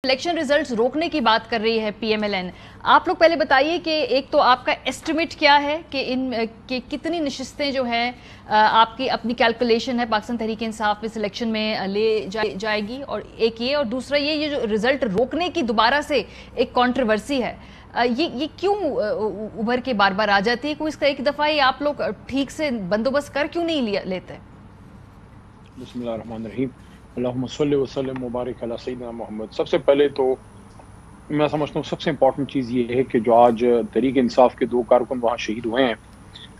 Election results रोकने की बात कर रही है पीएमएलएन। आप लोग पहले बताइए कि एक तो आपका एस्टिमेट क्या है कि कितनी नशिस्तें जो हैं आपकी अपनी कैलकुलेशन है पाकिस्तान तहरीक इंसाफ इस इलेक्शन में ले जाएगी, और एक ये, और दूसरा ये जो रिजल्ट रोकने की दोबारा से एक कंट्रोवर्सी है, ये क्यों उभर के बार बार आ जाती है? कोई इसका एक दफ़ा ही आप लोग ठीक से बंदोबस्त कर क्यों नहीं लेते? बिस्मिल्लाहिर्रहमानिर्रहीम, अल्लाहुम्मा सल्लि व सल्लिम मुबारक अला सय्यिदना मोहम्मद। सबसे पहले तो मैं समझता हूँ सबसे इम्पॉर्टेंट चीज़ ये है कि जो आज तहरीक इंसाफ के 2 कारकुन वहाँ शहीद हुए हैं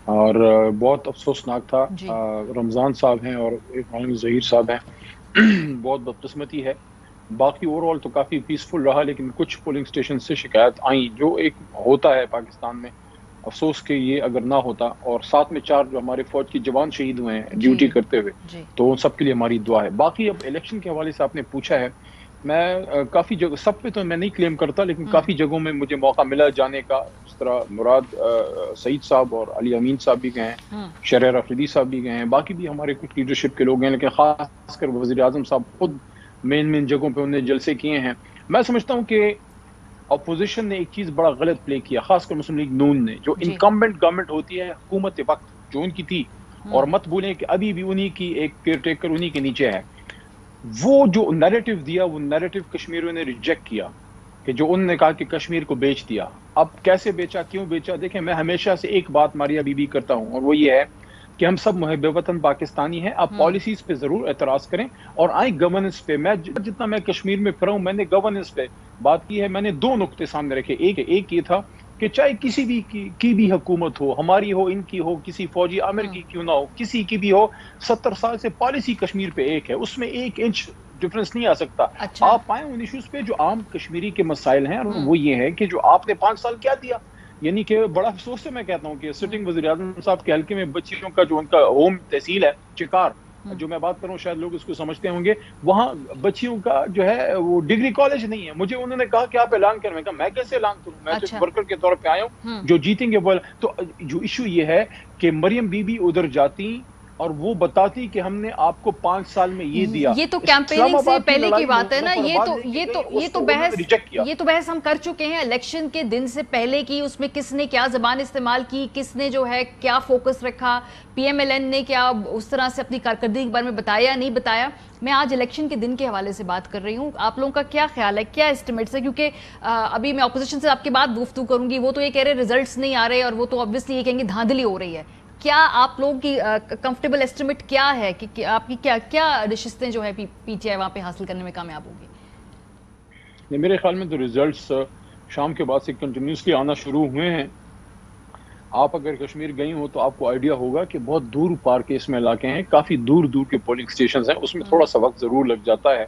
और बहुत अफसोसनाक था। रमज़ान साहब हैं और इब्राहिम ज़हीर साहब हैं। बहुत बदकिस्मती है। बाकी ओवरऑल तो काफ़ी पीसफुल रहा, लेकिन कुछ पोलिंग स्टेशन से शिकायत आई, जो एक होता है पाकिस्तान में। अफसोस कि ये अगर ना होता, और साथ में 4 जो हमारे फौज की जवान शहीद हुए हैं ड्यूटी करते हुए, तो उन सब के लिए हमारी दुआ है। बाकी अब इलेक्शन के हवाले से आपने पूछा है, मैं काफ़ी जगह, सब पे तो मैं नहीं क्लेम करता, लेकिन काफ़ी जगहों में मुझे मौका मिला जाने का। इस तरह मुराद सईद साहब और अली अमीन साहब भी गए हैं, शरर अफरीदी साहब भी गए हैं, बाकी भी हमारे कुछ लीडरशिप के लोग हैं, लेकिन खासकर वज़ीर आज़म साहब खुद मेन जगहों पे उन्होंने जलसे किए हैं। मैं समझता हूँ कि अपोजिशन ने एक चीज़ बड़ा गलत प्ले किया, खासकर मुस्लिम लीग नून ने। जो इनकम्बेंट गवर्नमेंट होती है, हुकूमत वक्त जो उनकी थी, और मत भूलें कि अभी भी उन्हीं की एक केयरटेकर उन्हीं के नीचे है, वो जो नैरेटिव दिया, वो नैरेटिव कश्मीरियों ने रिजेक्ट किया, कि जो उन्होंने कहा कि कश्मीर को बेच दिया। अब कैसे बेचा, क्यों बेचा? देखें, मैं हमेशा से एक बात मारिया बीबी करता हूँ, और वो ये है कि हम सब मुहब्बे वतन पाकिस्तानी हैं। आप पॉलिसीज पे जरूर एतराज करें और आए गवर्नेंस पे। मैं जितना मैं कश्मीर में फिरा हूं, मैंने गवर्नेंस पे बात की है। मैंने 2 नुक्ते सामने रखे। एक ये था कि चाहे किसी भी की भी हुकूमत हो, हमारी हो, इनकी हो, किसी फौजी आमिर की क्यों ना हो, किसी की भी हो, 70 साल से पॉलिसी कश्मीर पे एक है, उसमें 1 इंच डिफरेंस नहीं आ सकता। अच्छा। आप आए उन इश्यूज पे जो आम कश्मीरी के मसाइल हैं, और वो ये है कि जो आपने 5 साल क्या दिया। यानी कि बड़ा अफसोस से मैं कहता हूँ कि सिटिंग वज़ीर आज़म साहब के हल्के में बच्चियों का जो उनका होम तहसील है चिकार, जो मैं बात करूँ शायद लोग इसको समझते होंगे, वहाँ बच्चियों का जो है वो डिग्री कॉलेज नहीं है। मुझे उन्होंने कहा कि आप ऐलान करें। मैं कहा मैं कैसे ऐलान करूँ, मैं तो वर्कर के तौर पे आया हूँ, जो जीतेंगे वो। तो जो इशू ये है कि मरियम बीबी उधर जाती और वो बताती कि हमने आपको 5 साल में ये दिया। ये तो कैंपेनिंग से पहले की बात है ना। ये तो बहस हम कर चुके हैं इलेक्शन के दिन से पहले की। उसमें किसने क्या जबान इस्तेमाल की, किसने जो है क्या फोकस रखा, पीएमएलएन ने क्या उस तरह से अपनी कारकर्दगी के बारे में बताया, नहीं बताया। मैं आज इलेक्शन के दिन के हवाले से बात कर रही हूँ। आप लोगों का क्या ख्याल है, क्या एस्टिमेट्स है? क्योंकि अभी मैं ऑपोजिशन से आपके बाद गुफ्तगू करूंगी, वो तो ये कह रहे रिजल्ट्स नहीं आ रहे, और वो तो ऑब्वियसली ये कहेंगे धांधली हो रही है। क्या आप लोगों की कंफर्टेबल एस्टिमेट क्या है कि आपकी क्या नशिस्तें जो है पीटीआई वहां पे हासिल करने में कामयाब होगी? मेरे ख्याल में तो रिजल्ट्स शाम के बाद से कंटिन्यूसली आना शुरू हुए हैं। आप अगर कश्मीर गई हो तो आपको आइडिया होगा कि बहुत दूर पार के इसमें इलाके हैं, काफ़ी दूर दूर के पोलिंग स्टेशन हैं। उसमें थोड़ा सा वक्त ज़रूर लग जाता है,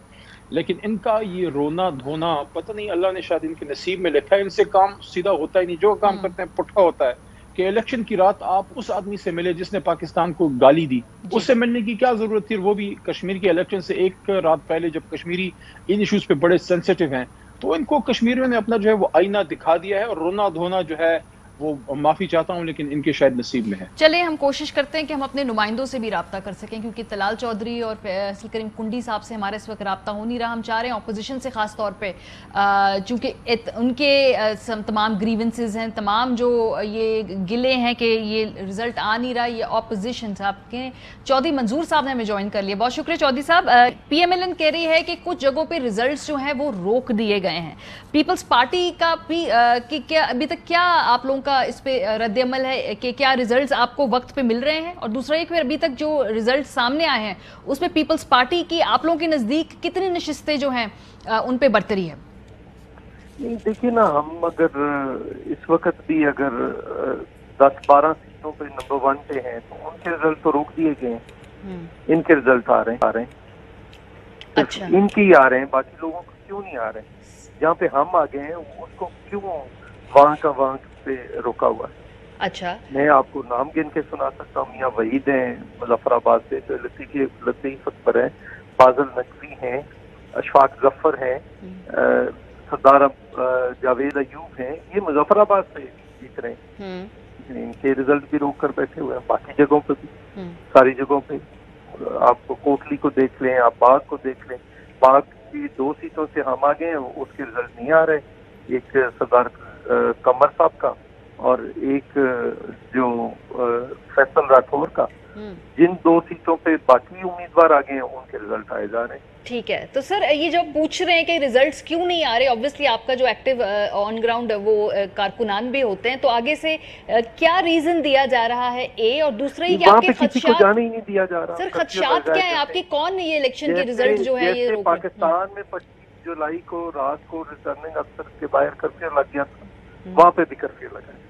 लेकिन इनका ये रोना धोना, पता नहीं अल्लाह ने शायद इनके नसीब में लिखा है, इनसे काम सीधा होता ही नहीं। जो काम करते हैं पुट्ठा होता है। कि इलेक्शन की रात आप उस आदमी से मिले जिसने पाकिस्तान को गाली दी, उससे मिलने की क्या जरूरत थी? वो भी कश्मीर के इलेक्शन से 1 रात पहले, जब कश्मीरी इन इश्यूज पे बड़े सेंसिटिव हैं। तो इनको कश्मीरियों ने अपना जो है वो आईना दिखा दिया है, और रोना धोना जो है वो माफी चाहता हूं, लेकिन इनके शायद नसीब में है। चलिए हम कोशिश करते हैं कि हम अपने नुमाइंदों से भी राब्ता कर सकें, क्योंकि तलाल चौधरी और फैसल करीम कुंडी साहब से हमारे इस वक्त राब्ता हो नहीं रहा। हम चाह रहे हैं अपोजिशन से खास तौर पे, चूंकि उनके तमाम ग्रीवेंसेस हैं, तमाम जो ये गिले हैं कि ये रिजल्ट आ नहीं रहा, ये अपोजिशन साहब के चौधरी मंजूर साहब ने हमें ज्वाइन कर लिया। बहुत शुक्रिया चौधरी साहब। पीएमएलएन कह रही है कि कुछ जगहों पर रिजल्ट जो है वो रोक दिए गए हैं। पीपल्स पार्टी का भी क्या अभी तक क्या आप लोगों का इस पे रद्द-ए-अमल है कि क्या रिजल्ट्स आपको वक्त पे मिल रहे हैं? और दूसरा एक, फिर अभी तक जो रिजल्ट सामने आए हैं उसमें पीपल्स पार्टी की आप लोगों के नजदीक कितनी नशिस्तें जो हैं उन पे बरतरी है? नहीं, देखिए ना, हम अगर इस वक्त भी अगर 10-12 सीटों पे नंबर 1 पे हैं, तो उनके रिजल्ट तो रोक दिए गए हैं। इनके रिजल्ट आ रहे हैं। अच्छा। इनकी आ रहे हैं, बाकी लोगों को क्यों नहीं आ रहे? जहाँ पे हम आ गए हैं उसको क्यों वहाँ पे रोका हुआ है? अच्छा, मैं आपको नाम गिन के सुना सकता हूँ। मियाँ वहीद हैं मुजफ्फराबाद से, जो लतीफ अकबर हैं, फाजल नकवी हैं, अशफाक जफर हैं, सरदार जावेद अयूब हैं। ये मुजफ्फराबाद से जीत रहे हैं, इनके रिजल्ट भी रोक कर बैठे हुए हैं। बाकी जगहों पे भी, सारी जगहों पे, आपको कोटली को देख लें, आप बाग को देख लें। बाग कि 2 सीटों से हम आगे हैं, उसके रिजल्ट नहीं आ रहे, एक सरदार कमर साहब का और एक जो फैसल राठौर का। जिन 2 सीटों पे बाकी उम्मीदवार आगे हैं उनके रिजल्ट आए जा रहे हैं। ठीक है, तो सर ये जो पूछ रहे हैं कि रिजल्ट्स क्यों नहीं आ रहे, ऑब्वियसली आपका जो एक्टिव ऑन ग्राउंड वो कारकुनान भी होते हैं, तो आगे से क्या रीजन दिया जा रहा है ए, और दूसरा ये कि आपके खदशात जाने ही नहीं दिया जा रहा। सर खदशात क्या है आपके, कौन ये इलेक्शन के रिजल्ट जो है ये रोक? पाकिस्तान में 25 जुलाई को रात को रिटर्निंग अफसर के बाहर कर्फ्यू लग गया था, वहाँ पे भी कर्फ्यू लगा है,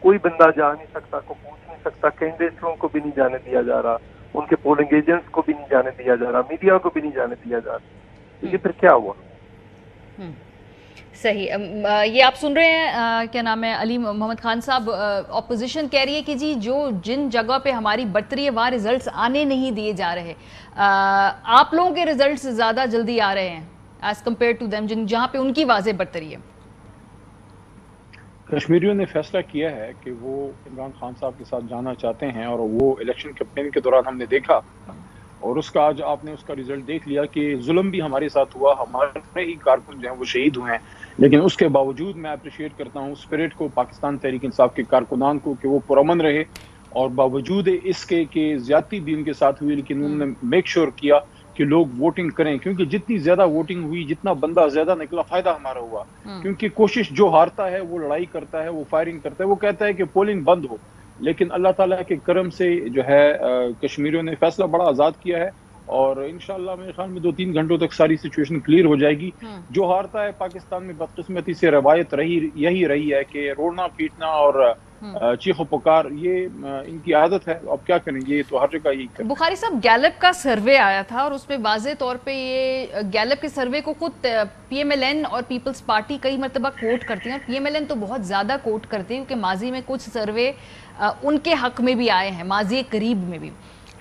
कोई बंदा जा नहीं सकता, को पूछ नहीं सकता, कैंडिडेट्स को भी नहीं जाने दिया जा रहा, उनके पोलिंग एजेंट्स को भी नहीं जाने दिया जा रहा, मीडिया को भी नहीं जाने दिया जा रहा। ये फिर क्या हुआ? सही। ये आप सुन रहे हैं क्या नाम है, अली मोहम्मद खान साहब, ऑपोजिशन कह रही है कि जी जो जिन जगह पे हमारी बढ़तरी है वहाँ रिजल्ट्स आने नहीं दिए जा रहे, आप लोगों के रिजल्ट्स ज़्यादा जल्दी आ रहे हैं एज कम्पेयर टू देम जहाँ पे उनकी वाज़ेह बढ़तरी है। कश्मीरियों ने फैसला किया है कि वो इमरान खान साहब के साथ जाना चाहते हैं, और वो इलेक्शन कैंपेन के दौरान हमने देखा, और उसका आज आपने उसका रिजल्ट देख लिया कि जुल्म भी हमारे साथ हुआ, हमारे ही कारकुन जो हैं वो शहीद हुए हैं, लेकिन उसके बावजूद मैं अप्रिशिएट करता हूँ स्पिरिट को पाकिस्तान तहरीक इंसाफ के कारकुनान को कि वो पुरअमन रहे, और बावजूद इसके कि ज्यादती भी उनके साथ हुई, लेकिन उन्होंने मेक श्योर किया कि लोग वोटिंग करें, क्योंकि जितनी ज्यादा वोटिंग हुई, जितना बंदा ज्यादा निकला, फायदा हमारा हुआ। क्योंकि कोशिश जो हारता है वो लड़ाई करता है, वो फायरिंग करता है, वो कहता है कि पोलिंग बंद हो, लेकिन अल्लाह ताला के करम से जो है कश्मीरियों ने फैसला बड़ा आज़ाद किया है, और इंशाल्लाह मेरे ख्याल में 2-3 घंटों तक सारी सिचुएशन क्लियर हो जाएगी। जो हारता है, पाकिस्तान में बदकिस्मती से रवायत यही रही है कि रोना पीटना और चीखो पुकार, ये इनकी आदत है। अब क्या करेंगे, ये तो हर जगह यही करते हैं। बुखारी साहब, गैलप का सर्वे आया था और उसमें वाज़े तौर पे ये गैलप के सर्वे को खुद PMLN और पीपल्स पार्टी कई मरतबा कोट करती हैं, और PMLN तो बहुत ज़्यादा कोट करती है, क्योंकि माजी में कुछ सर्वे उनके हक में भी आए हैं, माजी करीब में भी।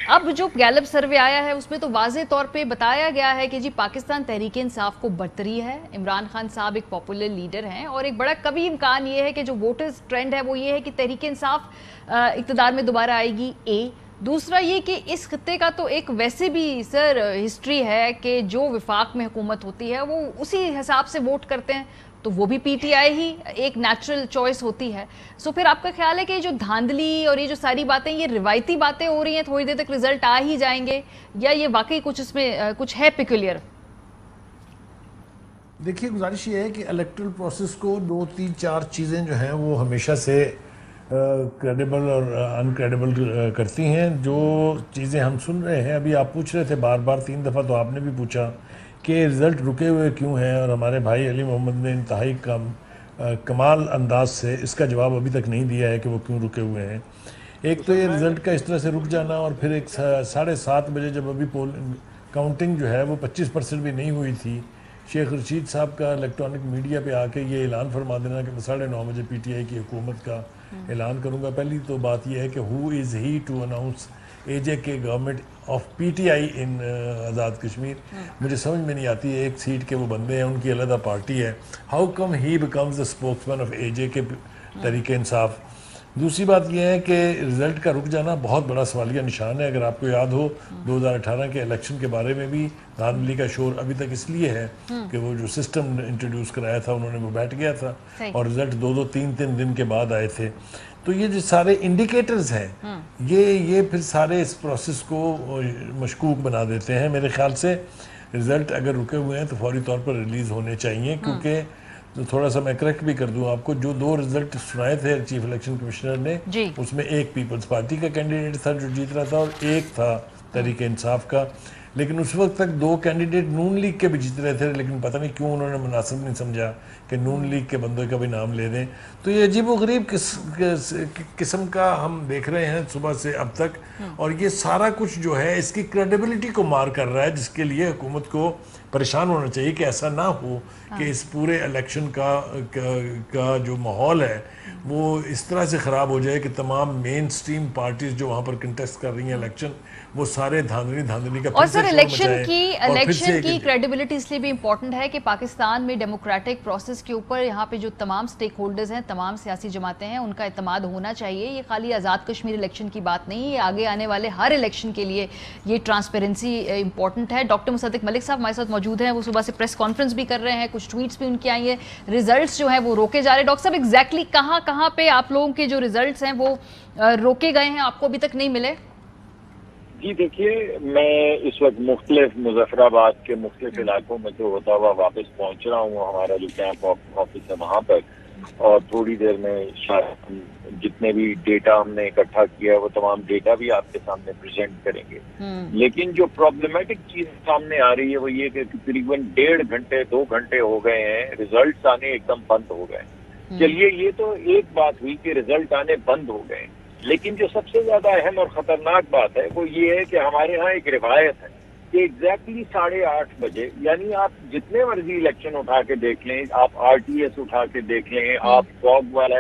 अब जो गैलप सर्वे आया है उसमें तो वाज़े तौर पे बताया गया है कि जी पाकिस्तान तहरीक इंसाफ को बढ़तरी है, इमरान खान साहब एक पॉपुलर लीडर हैं, और एक बड़ा कभी इम्कान ये है कि जो वोटर्स ट्रेंड है वो ये है कि तहरीक इंसाफ इक़्तिदार में दोबारा आएगी। ए दूसरा ये कि इस खत्ते का तो एक वैसे भी सर हिस्ट्री है कि जो विफाक में हुकूमत होती है वो उसी हिसाब से वोट करते हैं, तो वो भी PTI ही एक नेचुरल चॉइस होती है। सो फिर आपका ख्याल है कि जो धांधली और ये जो सारी बातें, ये रिवायती बातें हो रही हैं, थोड़ी देर तक रिजल्ट आ ही जाएंगे, या ये वाकई कुछ इसमें कुछ है पिक्यूलियर? देखिए, गुजारिश ये है कि इलेक्टोरल प्रोसेस को 2-3-4 चीज़ें जो हैं वो हमेशा से क्रेडिबल और अनक्रेडिबल करती हैं। जो चीज़ें हम सुन रहे हैं, अभी आप पूछ रहे थे बार बार 3 दफ़ा तो आपने भी पूछा कि रिज़ल्ट रुके हुए क्यों हैं, और हमारे भाई अली मोहम्मद ने इंतहाई कमाल अंदाज से इसका जवाब अभी तक नहीं दिया है कि वो क्यों रुके हुए हैं। एक तो ये रिज़ल्ट का इस तरह से रुक जाना, और फिर एक 7:30 बजे जब अभी काउंटिंग जो है वो 25% भी नहीं हुई थी, शेख रशीद साहब का इलेक्ट्रॉनिक मीडिया पे आके ये ऐलान फरमा देना कि मैं 9:30 बजे PTI की हुकूमत का ऐलान करूँगा। पहली तो बात यह है कि who is he to announce AJK government of PTI in Azad Kashmir. मुझे समझ में नहीं आती है, एक सीट के वो बंदे हैं, उनकी अलग पार्टी है, how come he becomes the spokesman of AJK Tehreek Insaf. दूसरी बात यह है कि रिज़ल्ट का रुक जाना बहुत बड़ा सवालिया निशान है। अगर आपको याद हो 2018 के इलेक्शन के बारे में भी धांधली का शोर अभी तक इसलिए है कि वो जो सिस्टम इंट्रोड्यूस कराया था उन्होंने वो बैठ गया था, और रिज़ल्ट 2-2, 3-3 दिन के बाद आए थे। तो ये जो सारे इंडिकेटर्स हैं, ये फिर सारे इस प्रोसेस को मशकूक बना देते हैं। मेरे ख्याल से रिज़ल्ट अगर रुके हुए हैं तो फौरी तौर पर रिलीज़ होने चाहिए, क्योंकि तो थोड़ा सा मैं करेक्ट भी कर दूं आपको, जो 2 रिजल्ट सुनाए थे चीफ इलेक्शन कमिश्नर ने, उसमें एक पीपल्स पार्टी का कैंडिडेट था जो जीत रहा था, और एक था तहरीक इंसाफ का। लेकिन उस वक्त तक 2 कैंडिडेट नून लीग के भी जीत रहे थे, लेकिन पता नहीं क्यों उन्होंने मुनासिब नहीं समझा कि नून लीग के बंदों का भी नाम ले दें। तो ये अजीब व गरीब किस्म का हम देख रहे हैं सुबह से अब तक, और ये सारा कुछ जो है इसकी क्रेडिबिलिटी को मार कर रहा है, जिसके लिए हुकूमत को परेशान होना चाहिए कि ऐसा ना हो कि इस पूरे इलेक्शन का जो माहौल है वो इस तरह से ख़राब हो जाए कि तमाम मेन स्ट्रीम पार्टीज जो वहाँ पर कंटेस्ट कर रही हैं इलेक्शन, वो सारे धांधली का। और सर इलेक्शन की क्रेडिबिलिटी इसलिए भी इम्पोर्टेंट है कि पाकिस्तान में डेमोक्रेटिक प्रोसेस के ऊपर यहाँ पे जो तमाम स्टेक होल्डर्स हैं, तमाम सियासी जमातें हैं, उनका इत्मीनान होना चाहिए। ये खाली आज़ाद कश्मीर इलेक्शन की बात नहीं है, आगे आने वाले हर इलेक्शन के लिए ये ट्रांसपेरेंसी इंपॉर्टेंट है। डॉक्टर मुसद्दिक मलिक साहब हमारे साथ मौजूद हैं, वो सुबह से प्रेस कॉन्फ्रेंस भी कर रहे हैं, कुछ ट्वीट्स भी उनकी आई हैं, रिजल्ट्स जो हैं वो रोके जा रहे हैं। डॉक्टर साहब एग्जैक्टली कहाँ पे आप लोगों के जो रिजल्ट्स हैं वो रोके गए हैं, आपको अभी तक नहीं मिले? जी देखिए, मैं इस वक्त मुख्तलिफ मुजफ्फराबाद के मुख्तलिफ इलाकों में से होता हुआ वापस पहुंच रहा हूँ, हमारा जो कैंप ऑफिस है वहाँ पर, और थोड़ी देर में शायद जितने भी डेटा हमने इकट्ठा किया है वो तमाम डेटा भी आपके सामने प्रेजेंट करेंगे। लेकिन जो प्रॉब्लमेटिक चीज सामने आ रही है वो ये कि तकरीबन 1.5 घंटे 2 घंटे हो गए हैं, रिजल्ट आने एकदम बंद हो गए। चलिए ये तो एक बात हुई कि रिजल्ट आने बंद हो गए, लेकिन जो सबसे ज्यादा अहम और खतरनाक बात है वो ये है कि हमारे यहाँ एक रिवायत है कि एग्जैक्टली 8:30 बजे, यानी आप जितने मर्जी इलेक्शन उठा के देख लें, आप RTS उठा के देख लें, आप फॉग वाला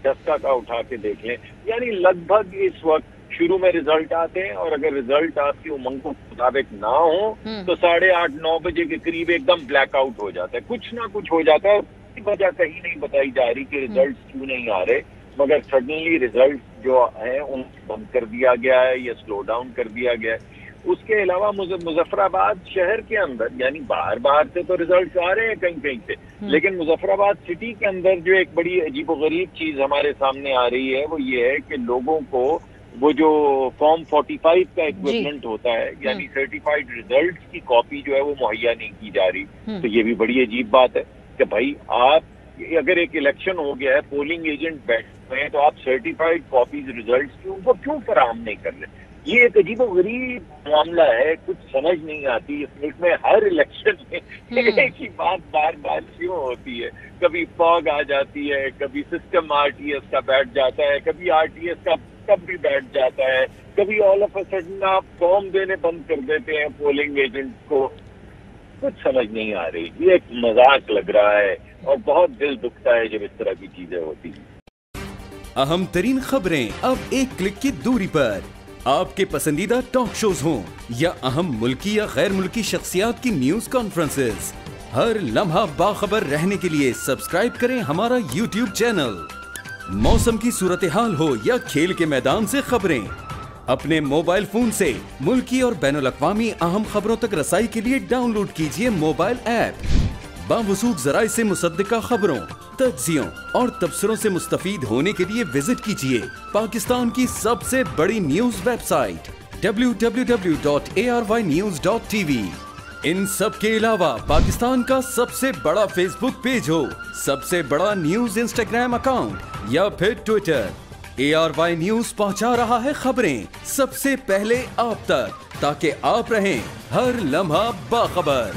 डस्का का उठा के देख लें, यानी लगभग इस वक्त शुरू में रिजल्ट आते हैं और अगर रिजल्ट आपकी उमंगों के मुताबिक ना हो तो 8:30-9 बजे के करीब एकदम ब्लैकआउट हो जाता है, कुछ ना कुछ हो जाता है। वजह कहीं नहीं बताई जा रही कि रिजल्ट क्यों नहीं आ रहे, मगर सडनली रिजल्ट जो है उनको बंद कर दिया गया है या स्लो डाउन कर दिया गया है। उसके अलावा मुजफ्फराबाद शहर के अंदर, यानी बाहर से तो रिजल्ट आ रहे हैं कहीं से, लेकिन मुजफ्फराबाद सिटी के अंदर जो एक बड़ी अजीबोगरीब चीज हमारे सामने आ रही है वो ये है कि लोगों को वो जो फॉर्म 45 का इक्विपमेंट होता है, यानी सर्टिफाइड रिजल्ट की कॉपी जो है वो मुहैया नहीं की जा रही। तो ये भी बड़ी अजीब बात है कि भाई आप अगर एक इलेक्शन हो गया है, पोलिंग एजेंट बैठे हैं, तो आप सर्टिफाइड कॉपीज रिजल्ट की उनको क्यों फराहम नहीं कर रहे? ये एक अजीबोगरीब मामला है, कुछ समझ नहीं आती। इस मुल्क में हर इलेक्शन में एक ही बात बार बार क्यों होती है? कभी फॉग आ जाती है, कभी सिस्टम RTS का बैठ जाता है, कभी RTS का कब भी बैठ जाता है, कभी ऑल ऑफ अ सडन आप फॉर्म देने बंद कर देते हैं पोलिंग एजेंट को। कुछ समझ नहीं आ रही, ये एक मजाक लग रहा है और बहुत दिल दुखता है जब इस तरह की चीजें होती हैं। अहम तरीन खबरें अब एक क्लिक की दूरी पर, आपके पसंदीदा टॉक शोज हों या अहम मुल्की या गैर मुल्की शख्सियात की न्यूज कॉन्फ्रेंसेस, हर लम्हा बाखबर रहने के लिए सब्सक्राइब करें हमारा YouTube चैनल। मौसम की सूरत हाल हो या खेल के मैदान से खबरें, अपने मोबाइल फोन से मुल्की और बैनुल-अक़वामी अहम खबरों तक रसाई के लिए डाउनलोड कीजिए मोबाइल ऐप। बावसूख ज़राए से मुसद्दिका खबरों, तज्ज़ियों और तबसरों से मुस्तफीद होने के लिए विजिट कीजिए पाकिस्तान की सबसे बड़ी न्यूज वेबसाइट www.arYnews.tv। इन सब के अलावा पाकिस्तान का सबसे बड़ा फेसबुक पेज हो, सबसे बड़ा न्यूज इंस्टाग्राम अकाउंट या फिर ट्विटर, ARY न्यूज पहुंचा रहा है खबरें सबसे पहले आप तक, ताकि आप रहें हर लम्हा बाखबर।